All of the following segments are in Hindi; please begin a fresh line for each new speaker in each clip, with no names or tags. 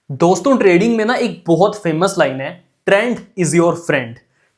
दोस्तों ट्रेडिंग में ना एक बहुत फेमस लाइन है, trend is your friend.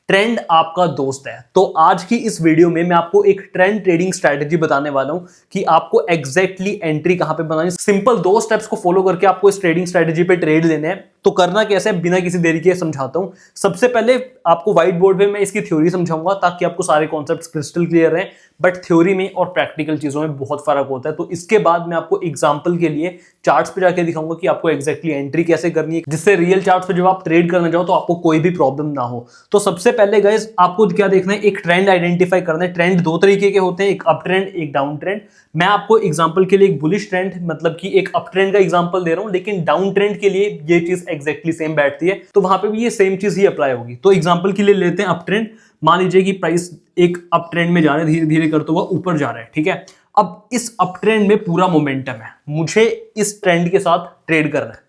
Trend आपका दोस्त है। तो आज की इस वीडियो में मैं आपको एक ट्रेंड ट्रेडिंग स्ट्रैटेजी बताने वाला हूं कि आपको एग्जैक्टली एंट्री कहां पे बनानी है। सिंपल 2 स्टेप्स को फॉलो करके आपको इस ट्रेडिंग स्ट्रैटेजी पे ट्रेड लेने हैं। तो करना कैसे है, बिना किसी देरी के समझाता हूं। सबसे पहले आपको व्हाइट बोर्ड पे मैं इसकी थ्योरी समझाऊंगा ताकि आपको सारे कॉन्सेप्ट्स क्रिस्टल क्लियर रहे। बट थ्योरी में और प्रैक्टिकल चीजों में बहुत फर्क होता है। तो इसके बाद मैं आपको एग्जांपल के लिए चार्ट्स पे जाके दिखाऊंगा कि आपको एग्जैक्टली एंट्री कैसे करनी है, जिससे रियल चार्ट्स पे जब आप ट्रेड करने जाओ तो आपको कोई भी प्रॉब्लम ना हो। तो सबसे पहले गाइस आपको क्या देखना है, एक ट्रेंड आइडेंटिफाई करना है। ट्रेंड 2 तरीके के होते हैं, एक अप ट्रेंड एक डाउन ट्रेंड। मैं आपको एग्जांपल के लिए एक बुलिश ट्रेंड मतलब कि एक अप ट्रेंड का एग्जांपल दे रहा हूं, लेकिन डाउन ट्रेंड के लिए ये चीज एग्जैक्टली सेम बैठती है। तो वहां पे भी ये सेम चीज ही अप्लाई होगी। तो एग्जांपल के लिए लेते हैं अप ट्रेंड। मान लीजिए कि प्राइस एक अप ट्रेंड में जा रहा है, धीरे धीरे करते हुआ ऊपर जा रहा है, ठीक है। अब इस अप ट्रेंड में पूरा मोमेंटम है, मुझे इस ट्रेंड के साथ ट्रेड करना है।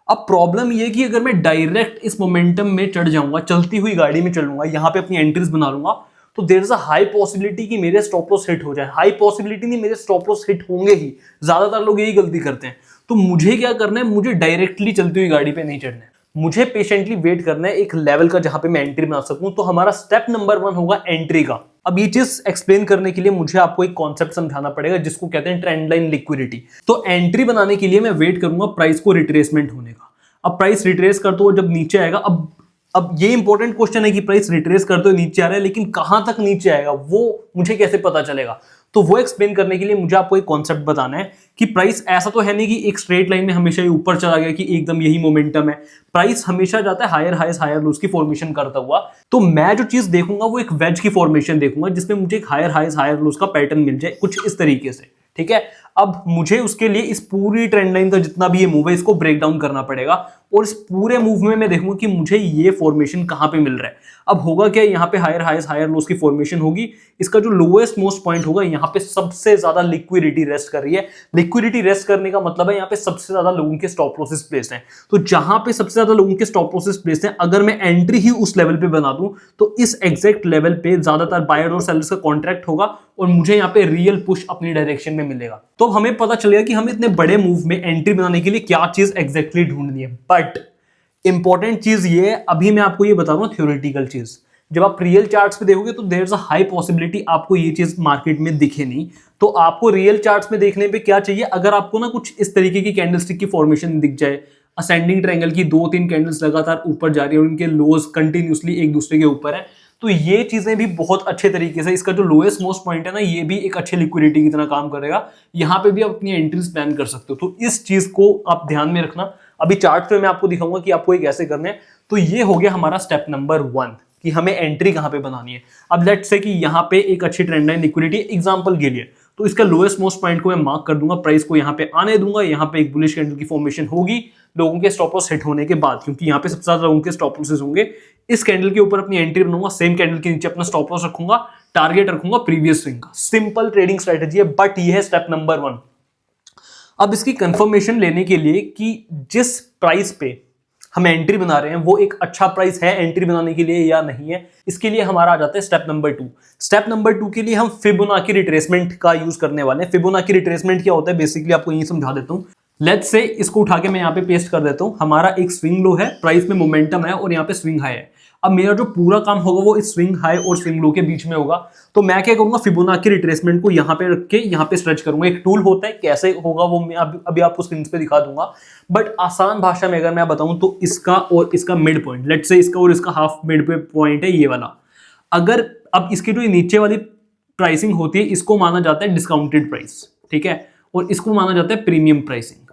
अब प्रॉब्लम ये कि अगर मैं डायरेक्ट इस मोमेंटम में चढ़ जाऊंगा, चलती हुई गाड़ी में चलूंगा, यहां पे अपनी एंट्रीज बना लूंगा, तो there is a high possibility कि मेरे स्टॉप लॉस हिट हो जाए। हाई पॉसिबिलिटी नहीं, मेरे स्टॉप लॉस हिट होंगे ही। ज्यादातर लोग यही गलती करते हैं। तो मुझे क्या करना है, मुझे डायरेक्टली चलती हुई गाड़ी पे नहीं चढ़ना है, मुझे पेशेंटली वेट करना है एक लेवल का जहां पे मैं एंट्री बना सकूं। तो हमारा स्टेप नंबर 1 होगा एंट्री का। अब ये चीज एक्सप्लेन करने के लिए मुझे आपको एक कॉन्सेप्ट समझाना पड़ेगा जिसको कहते हैं ट्रेंड लाइन लिक्विडिटी। तो एंट्री बनाने के लिए मैं वेट करूंगा प्राइस को रिट्रेसमेंट होने का। अब प्राइस रिट्रेस करते हुए जब नीचे आएगा, अब ये इंपॉर्टेंट क्वेश्चन है कि प्राइस रिट्रेस करते हुए नीचे आ रहा है, लेकिन कहां तक नीचे आएगा वो मुझे कैसे पता चलेगा। तो वो एक्सप्लेन करने के लिए मुझे आपको एक कॉन्सेप्ट बताना है कि प्राइस ऐसा तो है नहीं कि एक स्ट्रेट लाइन में हमेशा ही ऊपर चला गया कि एकदम यही मोमेंटम है। प्राइस हमेशा जाता है हायर हाइस हायर लोस की फॉर्मेशन करता हुआ। तो मैं जो चीज देखूंगा वो एक वेज की फॉर्मेशन देखूंगा, जिसमें मुझे एक हायर हाइस हायर लोस का पैटर्न मिल जाए कुछ इस तरीके से, ठीक है। अब मुझे उसके लिए इस पूरी ट्रेंड लाइन का जितना भी ये मूव है इसको ब्रेक डाउन करना पड़ेगा, और इस पूरे मूव में मैं देखूंगा कि मुझे ये फॉर्मेशन कहां पे मिल रहा है। अब होगा क्या, यहाँ पे हायर हाइस हायर लोस की फॉर्मेशन होगी। इसका जो लोएस्ट मोस्ट पॉइंट होगा, यहाँ पे सबसे ज्यादा लिक्विडिटी रेस्ट कर रही है। लिक्विडिटी रेस्ट करने का मतलब है यहाँ पे सबसे ज्यादा लोगों के स्टॉप लॉसेस प्लेस हैं। तो जहां पे सबसे ज्यादा लोगों के स्टॉप लॉसेस प्लेस हैं, अगर मैं एंट्री ही उस लेवल पे बना दूं तो इस एग्जैक्ट लेवल पे ज्यादातर बायर और सेलर्स का कॉन्ट्रैक्ट होगा और मुझे यहाँ पे रियल पुश अपनी डायरेक्शन में मिलेगा। तो हमें पता चलेगा कि हमें इतने बड़े मूव में एंट्री बनाने के लिए क्या चीज एग्जैक्टली ढूंढनी है। बट इंपॉर्टेंट चीज ये है, अभी मैं आपको ये बता रहा हूं थ्योरेटिकल चीज। जब आप रियल चार्ट्स पे देखोगे तो there is a high possibility आपको ये चीज मार्केट में दिखे नहीं। तो आपको रियल चार्ट्स में देखने पे क्या चाहिए, अगर आपको ना कुछ इस तरीके की कैंडलस्टिक की फॉर्मेशन दिख जाए, असेंडिंग ट्रायंगल की 2-3 कैंडल्स लगातार ऊपर जा रही है और उनके लोज कंटिन्यूसली एक दूसरे के ऊपर है, तो ये चीजें भी बहुत अच्छे तरीके से, इसका जो लोएस्ट मोस्ट पॉइंट है ना, ये भी एक अच्छे लिक्विडिटी की तरह काम करेगा। यहाँ पे भी आप अपनी एंट्रीज प्लान कर सकते हो। तो इस चीज को आप ध्यान में रखना। अभी चार्ट पे मैं आपको दिखाऊंगा कि आपको ये कैसे करना है। तो ये हो गया हमारा स्टेप नंबर 1 कि हमें एंट्री कहां पे बनानी है। अब लेट्स से कि यहाँ पे एक अच्छी ट्रेंड लाइन लिक्विडिटी एग्जांपल के लिए, तो इसका लोएस्ट मोस्ट पॉइंट को मैं मार्क कर दूंगा, प्राइस को यहाँ पे आने दूंगा। यहाँ पे एक बुलिश कैंडल की फॉर्मेशन होगी लोगों के स्टॉप लॉस हिट होने के बाद, क्योंकि यहाँ पे सबसे ज्यादा लोगों के स्टॉप लॉसेस होंगे। इस कैंडल के ऊपर अपनी एंट्री बनाऊंगा, सेम कैंडल के नीचे अपना स्टॉप लॉस रखूंगा, टारगेट रखूंगा प्रीवियस स्विंग का। सिंपल ट्रेडिंग स्ट्रेटेजी है, बट ये है स्टेप नंबर 1। अब इसकी कंफर्मेशन लेने के लिए कि जिस प्राइस पे हम एंट्री बना रहे हैं वो एक अच्छा प्राइस है एंट्री बनाने के लिए या नहीं है, इसके लिए हमारा आ जाता है स्टेप नंबर 2। स्टेप नंबर 2 के लिए हम फिबोनाची रिट्रेसमेंट का यूज करने वाले हैं। फिबोनाची रिट्रेसमेंट क्या होता है, बेसिकली आपको यही समझा देता हूं। लेट्स से इसको उठा के मैं यहाँ पे पेस्ट कर देता हूं। हमारा एक स्विंग लो है, प्राइस में मोमेंटम है और यहाँ पे स्विंग हाई है। अब मेरा जो पूरा काम होगा वो इस स्विंग हाई और स्विंग लो के बीच में होगा। तो मैं क्या करूंगा, फिबोनाची रिट्रेसमेंट को यहाँ पे रख के यहाँ पे स्ट्रेच करूंगा। एक टूल होता है, कैसे होगा वो मैं अभी आपको स्क्रीन पे दिखा दूंगा। बट आसान भाषा में अगर मैं बताऊं तो इसका और इसका मिड पॉइंट, लेट्स से इसका और इसका हाफ मिड पॉइंट है ये वाला। अगर अब इसकी जो नीचे वाली प्राइसिंग होती है इसको माना जाता है डिस्काउंटेड प्राइस, ठीक है, और इसको माना जाता है प्रीमियम प्राइसिंग।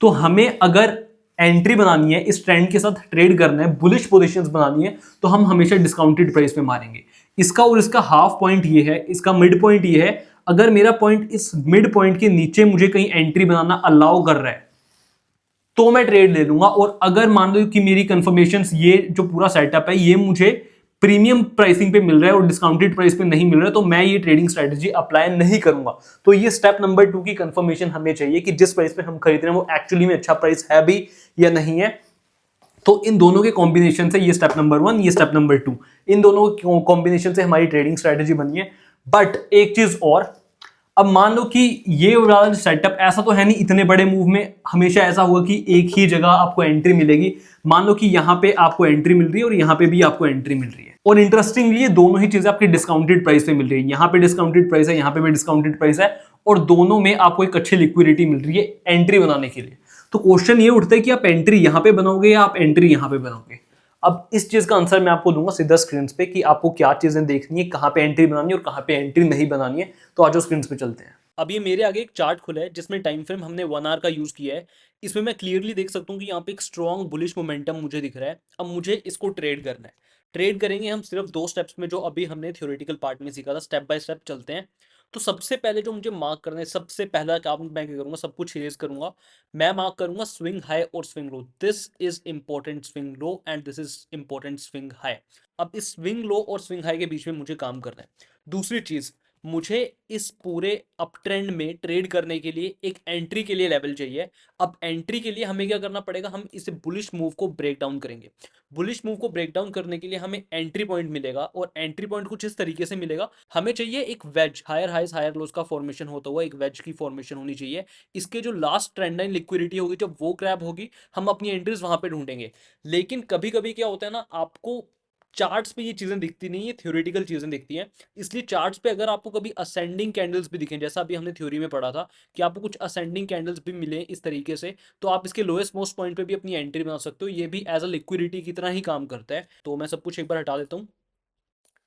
तो हमें अगर एंट्री बनानी है, इस ट्रेंड के साथ ट्रेड करना है, बुलिश पोजीशंस बनानी है, तो हम हमेशा डिस्काउंटेड प्राइस पे मारेंगे। इसका और इसका हाफ पॉइंट ये है, इसका मिड पॉइंट ये है। अगर मेरा पॉइंट इस मिड पॉइंट के नीचे मुझे कहीं एंट्री बनाना अलाउ कर रहा है तो मैं ट्रेड ले लूंगा। और अगर मान लो कि मेरी कंफर्मेशंस, ये जो पूरा सेटअप है ये मुझे प्रीमियम प्राइसिंग पे मिल रहा है और डिस्काउंटेड प्राइस पे नहीं मिल रहा है, तो मैं ये ट्रेडिंग स्ट्रेटजी अप्लाई नहीं करूंगा। तो ये स्टेप नंबर 2 की कंफर्मेशन हमें चाहिए कि जिस प्राइस पे हम खरीद रहे हैं वो एक्चुअली में अच्छा प्राइस है भी या नहीं है। तो इन दोनों के कॉम्बिनेशन से, ये स्टेप नंबर 1, ये स्टेप नंबर 2, इन दोनों कॉम्बिनेशन से हमारी ट्रेडिंग स्ट्रेटजी बनी है। बट एक चीज और, अब मान लो कि ये वाला सेटअप ऐसा तो है नहीं, इतने बड़े मूव में हमेशा ऐसा होगा कि एक ही जगह आपको एंट्री मिलेगी। मान लो कि यहाँ पे आपको एंट्री मिल रही है और यहाँ पे भी आपको एंट्री मिल रही है, और इंटरेस्टिंगली ये दोनों ही चीजें आपकी डिस्काउंटेड प्राइस पे मिल रही है। यहाँ पे डिस्काउंटेड प्राइस है, यहाँ पे भी डिस्काउंटेड प्राइस है, और दोनों में आपको एक अच्छी लिक्विडिटी मिल रही है एंट्री बनाने के लिए। तो क्वेश्चन ये उठता है कि आप एंट्री यहाँ पे बनाओगे या आप एंट्री यहाँ पे बनाओगे। अब इस चीज का आंसर मैं आपको दूंगा सीधा स्क्रीन पे कि आपको क्या चीजें देखनी है, कहाँ पे एंट्री बनानी है और कहाँ पे एंट्री नहीं बनानी है। तो आज स्क्रीन पे चलते हैं। अब ये मेरे आगे एक चार्ट खुला है जिसमें टाइम फ्रेम हमने 1 आवर का यूज किया है। इसमें मैं क्लियरली देख सकता हूँ कि यहाँ पे एक स्ट्रॉन्ग बुलिश मोमेंटम मुझे दिख रहा है। अब मुझे इसको ट्रेड करना है। ट्रेड करेंगे हम सिर्फ 2 स्टेप्स में, जो अभी हमने थ्योरेटिकल पार्ट में सीखा था। स्टेप बाय स्टेप चलते हैं। तो सबसे पहले जो मुझे मार्क करना है, सबसे पहला काम मैं क्या करूंगा, सब कुछ इरेज करूंगा। मैं मार्क करूंगा स्विंग हाई और swing low. This is important swing low and this is important swing high. अब इस स्विंग लो और स्विंग हाई के बीच में मुझे काम करना है। दूसरी चीज, मुझे इस पूरे अप ट्रेंड में ट्रेड करने के लिए एक एंट्री के लिए लेवल चाहिए। अब एंट्री के लिए हमें क्या करना पड़ेगा, हम इस बुलिश मूव को ब्रेक डाउन करेंगे। बुलिश मूव को ब्रेक डाउन करने के लिए हमें एंट्री पॉइंट मिलेगा, और एंट्री पॉइंट कुछ इस तरीके से मिलेगा। हमें चाहिए एक wedge, higher highs higher lows का फॉर्मेशन होता हुआ एक वेज की फॉर्मेशन होनी चाहिए। इसके जो लास्ट ट्रेंड लाइन लिक्विडिटी होगी, जब वो क्रैप होगी, हम अपनी एंट्रीज वहां पे ढूंढेंगे। लेकिन कभी कभी क्या होता है ना, आपको चार्ट्स पे ये चीजें दिखती नहीं है, थ्योरेटिकल चीजें दिखती हैं। इसलिए चार्ट्स पे अगर आपको कभी असेंडिंग कैंडल्स भी दिखें, जैसा अभी हमने थ्योरी में पढ़ा था कि आपको कुछ असेंडिंग कैंडल्स भी मिले इस तरीके से, तो आप इसके लोएस्ट मोस्ट पॉइंट पे भी अपनी एंट्री बना सकते हो। ये भी एज अ लिक्विडिटी की तरह ही काम करता है। तो मैं सब कुछ एक बार हटा देता हूँ।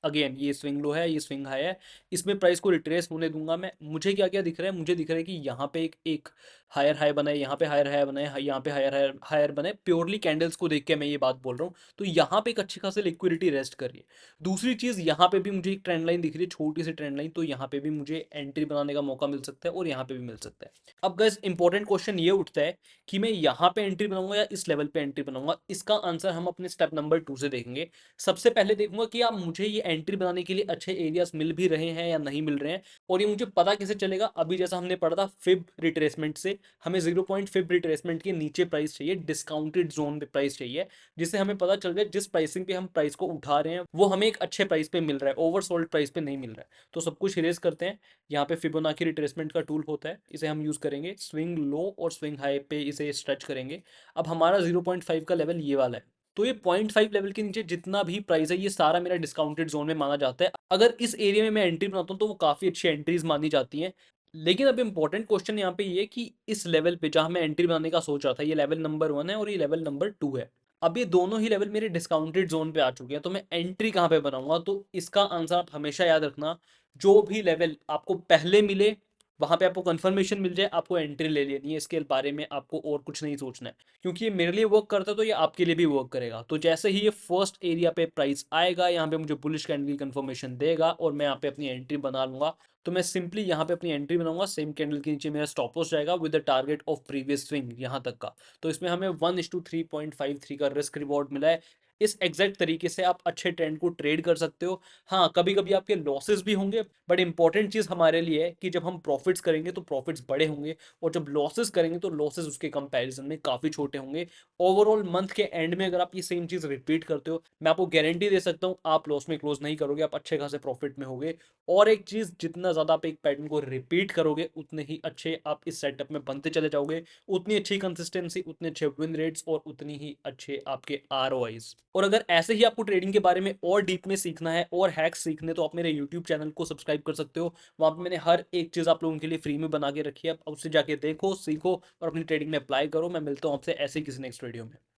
अगेन ये स्विंग लो है, ये स्विंग हाई है। इसमें प्राइस को रिट्रेस होने दूंगा मैं। मुझे क्या क्या दिख रहा है, मुझे दिख रहा है कि यहाँ पे एक हायर हाई बना है, यहाँ पे हायर हाई बना है, यहाँ पे हायर हायर हायर बना है। प्योरली कैंडल्स को देख के मैं ये बात बोल रहा हूँ। तो यहाँ पे एक अच्छी खासी लिक्विडिटी रेस्ट कर रही है। दूसरी चीज, यहाँ पे भी मुझे एक ट्रेंड लाइन दिख रही है, छोटी सी ट्रेंड लाइन। तो यहाँ पे भी मुझे एंट्री बनाने का मौका मिल सकता है, और यहाँ पे भी मिल सकता है। अब गाइस इंपॉर्टेंट क्वेश्चन ये उठता है कि मैं यहाँ पे एंट्री बनाऊंगा या इस लेवल पे एंट्री बनाऊंगा। इसका आंसर हम अपने स्टेप नंबर 2 से देखेंगे। सबसे पहले देखूंगा कि आप मुझे ये एंट्री बनाने के लिए अच्छे एरियाज मिल भी रहे हैं या नहीं मिल रहे हैं। और ये मुझे पता कैसे चलेगा, अभी जैसा हमने पढ़ा था फिब रिट्रेसमेंट से, हमें 0.5 रिट्रेसमेंट के नीचे प्राइस चाहिए, डिस्काउंटेड जोन पे प्राइस चाहिए, जिससे हमें पता चल जाए जिस प्राइसिंग पे हम प्राइस को उठा रहे हैं वो हमें एक अच्छे प्राइस पे मिल रहा है, ओवरसोल्ड प्राइस पे नहीं मिल रहा है। तो सब कुछ इरेज करते हैं। यहाँ पे फिबोनाची रिट्रेसमेंट का टूल होता है, इसे हम यूज करेंगे। स्विंग लो और स्विंग हाई पे इसे स्ट्रेच करेंगे। अब हमारा 0.5 का लेवल ये वाला है। तो ये 0.5 लेवल के नीचे जितना भी प्राइस है, ये सारा मेरा डिस्काउंटेड जोन में माना जाता है। अगर इस एरिया में मैं एंट्री बनाता हूँ तो वो काफ़ी अच्छी एंट्रीज मानी जाती हैं। लेकिन अब इंपॉर्टेंट क्वेश्चन यहाँ पे ये कि इस लेवल पे जहाँ मैं एंट्री बनाने का सोच रहा था, ये लेवल नंबर 1 है और ये लेवल नंबर 2 है। अब ये दोनों ही लेवल मेरे डिस्काउंटेड जोन पे आ चुके हैं, तो मैं एंट्री कहाँ पे बनाऊंगा। तो इसका आंसर आप हमेशा याद रखना, जो भी लेवल आपको पहले मिले, वहां पे आपको कंफर्मेशन मिल जाए, आपको एंट्री ले लेनी है। इसके बारे में आपको और कुछ नहीं सोचना है, क्योंकि ये मेरे लिए वर्क करता है तो ये आपके लिए भी वर्क करेगा। तो जैसे ही ये फर्स्ट एरिया पे प्राइस आएगा, यहाँ पे मुझे बुलिश कैंडल की कंफर्मेशन देगा और मैं यहाँ पे अपनी एंट्री बना लूंगा। तो मैं सिंपली यहाँ पे अपनी एंट्री बनाऊंगा, सेम कैंडल के नीचे मेरा स्टॉप लॉस जाएगा with the target of previous swing यहाँ तक का। तो इसमें हमें 1:3.53 का रिस्क रिवॉर्ड मिला है। इस एग्जैक्ट तरीके से आप अच्छे ट्रेंड को ट्रेड कर सकते हो। हाँ, कभी कभी आपके लॉसेस भी होंगे, बट इंपॉर्टेंट चीज हमारे लिए है कि जब हम प्रॉफिट्स करेंगे तो प्रॉफिट्स बड़े होंगे, और जब लॉसेस करेंगे तो लॉसेस उसके कंपैरिजन में काफी छोटे होंगे। ओवरऑल मंथ के एंड में अगर आप ये सेम चीज रिपीट करते हो, मैं आपको गारंटी दे सकता हूँ आप लॉस में क्लोज नहीं करोगे, आप अच्छे खासे प्रॉफिट में होगे। और एक चीज, जितना ज्यादा आप एक पैटर्न को रिपीट करोगे, उतने ही अच्छे आप इस सेटअप में बनते चले जाओगे। उतनी अच्छी कंसिस्टेंसी, उतने अच्छे विन रेट्स और उतनी ही अच्छे आपके आरओआईज। और अगर ऐसे ही आपको ट्रेडिंग के बारे में और डीप में सीखना है और हैक्स सीखने, तो आप मेरे यूट्यूब चैनल को सब्सक्राइब कर सकते हो। वहाँ पे मैंने हर एक चीज़ आप लोगों के लिए फ्री में बना के रखी है। आप उससे जाके देखो, सीखो और अपनी ट्रेडिंग में अप्लाई करो। मैं मिलता हूँ आपसे ऐसे ही किसी नेक्स्ट वीडियो में।